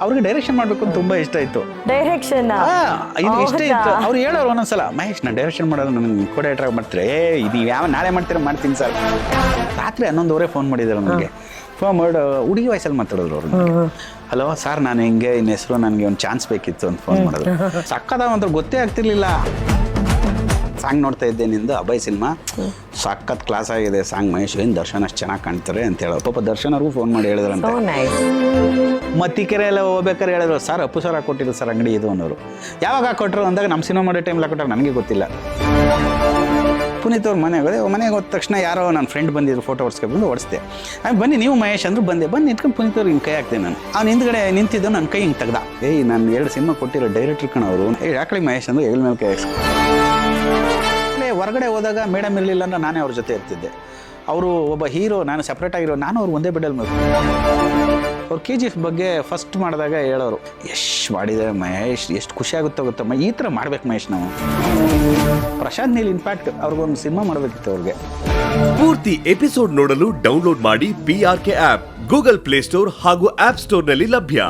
ಅವ್ರಿಗೆ ಡೈರೆಕ್ಷನ್ ಮಾಡ್ಬೇಕು ಅಂತ ತುಂಬಾ ಇಷ್ಟ ಇತ್ತು. ಡೈರೆಕ್ಷನ್ ಇದು ಇಷ್ಟ ಇತ್ತು. ಅವ್ರು ಹೇಳೋರು ಒಂದೊಂದ್ಸಲ, ಮಹೇಶ್ ನಾನು ಡೈರೆಕ್ಷನ್ ಮಾಡೋದು ನನಗೆ ಕೋ-ಡೈರೆಕ್ಟರ್ ಆಗಿ ಮಾಡ್ತಾರೆ. ಇದು ಯಾವ ನಾಳೆ ಮಾಡ್ತೀನಿ ಸರ್. ರಾತ್ರಿ 11:30 ಫೋನ್ ಮಾಡಿದ್ರು ನನಗೆ. ಫೋನ್ ಮಾಡಿ ಹುಡುಗಿ ವಯಸ್ಸಲ್ಲಿ ಮಾತಾಡಿದ್ರು ಅವ್ರು. ಹಲೋ ಸರ್, ನಾನು ಹಿಂಗೆ ಇನ್ನ ಹೆಸರು, ನನಗೆ ಒಂದು ಚಾನ್ಸ್ ಬೇಕಿತ್ತು ಅಂತ ಫೋನ್ ಮಾಡಿದ್ರು. ಸಕ್ಕದ ಅಂತ ಗೊತ್ತೇ ಆಗ್ತಿರ್ಲಿಲ್ಲ. ಸಾಂಗ್ ನೋಡ್ತಾ ಇದ್ದೆ ನಿಂದು ಅಭಯ್ ಸಿನಿಮಾ, ಸಖತ್ ಕ್ಲಾಸ್ ಆಗಿದೆ ಸಾಂಗ್ ಮಹೇಶ್, ಏನು ದರ್ಶನ್ ಅಷ್ಟು ಚೆನ್ನಾಗಿ ಕಾಣ್ತಾರೆ ಅಂತ ಹೇಳೋರು. ಪಾಪ ದರ್ಶನ್ ಅವ್ರಿಗೂ ಫೋನ್ ಮಾಡಿ ಹೇಳಿದ್ರಂತೆ. ಮತ್ತಿಕೆರೆ ಎಲ್ಲ ಹೋಗ್ಬೇಕಾರೆ ಹೇಳಿದ್ರು, ಸರ್ ಅಪ್ಪು ಸರ್ ಹಾಕೊಟ್ಟಿದ್ರು ಸರ್ ಅಂಗಡಿ ಇದು ಅನ್ನೋರು. ಯಾವಾಗ ಹಾಕೊಟ್ರು ಅಂದಾಗ ನಮ್ಮ ಸಿನಿಮಾ ಮಾಡೋ ಟೈಮ್ಲಿ ಹಾಕೊಟ್ರೆ ನನಗೆ ಗೊತ್ತಿಲ್ಲ. ಪುನೀತ್ ಅವ್ರ ಮನೆಗೆ ಹೋದ ತಕ್ಷಣ ಯಾರೋ ನನ್ನ ಫ್ರೆಂಡ್ ಬಂದಿದ್ರು, ಫೋಟೋ ಹೊಡ್ಸ್ಕೊಂಡು ಓಡಿಸ್ದೆ. ಬನ್ನಿ ನೀವು ಮಹೇಶ್ ಅಂದ್ರು, ಬಂದೆ. ನಿಂತ್ಕೊಂಡು ಪುನೀತ್ ಅವ್ರು ಹಿಂಗೆ ಕೈ ಹಾಕ್ದೆ ನಾನು. ಅವ್ನು ಹಿಂದ್ಗಡೆ ನಿಂತಿದ್ದು ನನ್ನ ಕೈ ಹಿಂಗೆ ತೆಗ್ದ. ನಾನು 2 ಸಿನಿಮಾ ಕೊಟ್ಟಿರೋ ಡೈರೆಕ್ಟರ್ ಕಣವರು. ಯಾಕಳಿ ಮಹೇಶ್ ಅಂದ್ರು, ಹೆಗಲ ಮೇಲೆ ಕೈ ಹೊರಗಡೆ ಹೋದಾಗ ಮೇಡಮ್ ಇರಲಿಲ್ಲ ಅಂದ್ರೆ ನಾನೇ ಅವ್ರ ಜೊತೆ ಇರ್ತಿದ್ದೆ. ಅವರು ಒಬ್ಬ ಹೀರೋ, ನಾನು ಸಪ್ರೇಟ್ ಆಗಿರೋ, ನಾನು ಅವ್ರು ಒಂದೇ ಬೆಡ್ಡಲ್ಲಿ ಅವ್ರು KGF ಬಗ್ಗೆ ಫಸ್ಟ್ ಮಾಡಿದಾಗ ಹೇಳೋರು, ಎಷ್ಟು ಮಾಡಿದೆ ಮಹೇಶ್, ಎಷ್ಟು ಖುಷಿ ಆಗುತ್ತೋ ಗೊತ್ತಮ್ಮ, ಈ ಥರ ಮಾಡ್ಬೇಕು ಮಹೇಶ್ ನಾವು. ಪ್ರಶಾಂತ್ ನೀಲ್ ಇನ್ಫ್ಯಾಕ್ಟ್ ಅವ್ರಿಗೊಂದು ಸಿನಿಮಾ ಮಾಡಬೇಕಿತ್ತು ಅವ್ರಿಗೆ. ಪೂರ್ತಿ ಎಪಿಸೋಡ್ ನೋಡಲು ಡೌನ್ಲೋಡ್ ಮಾಡಿ PRK ಆಪ್, ಗೂಗಲ್ ಪ್ಲೇಸ್ಟೋರ್ ಹಾಗೂ ಆಪ್ ಸ್ಟೋರ್ನಲ್ಲಿ ಲಭ್ಯ.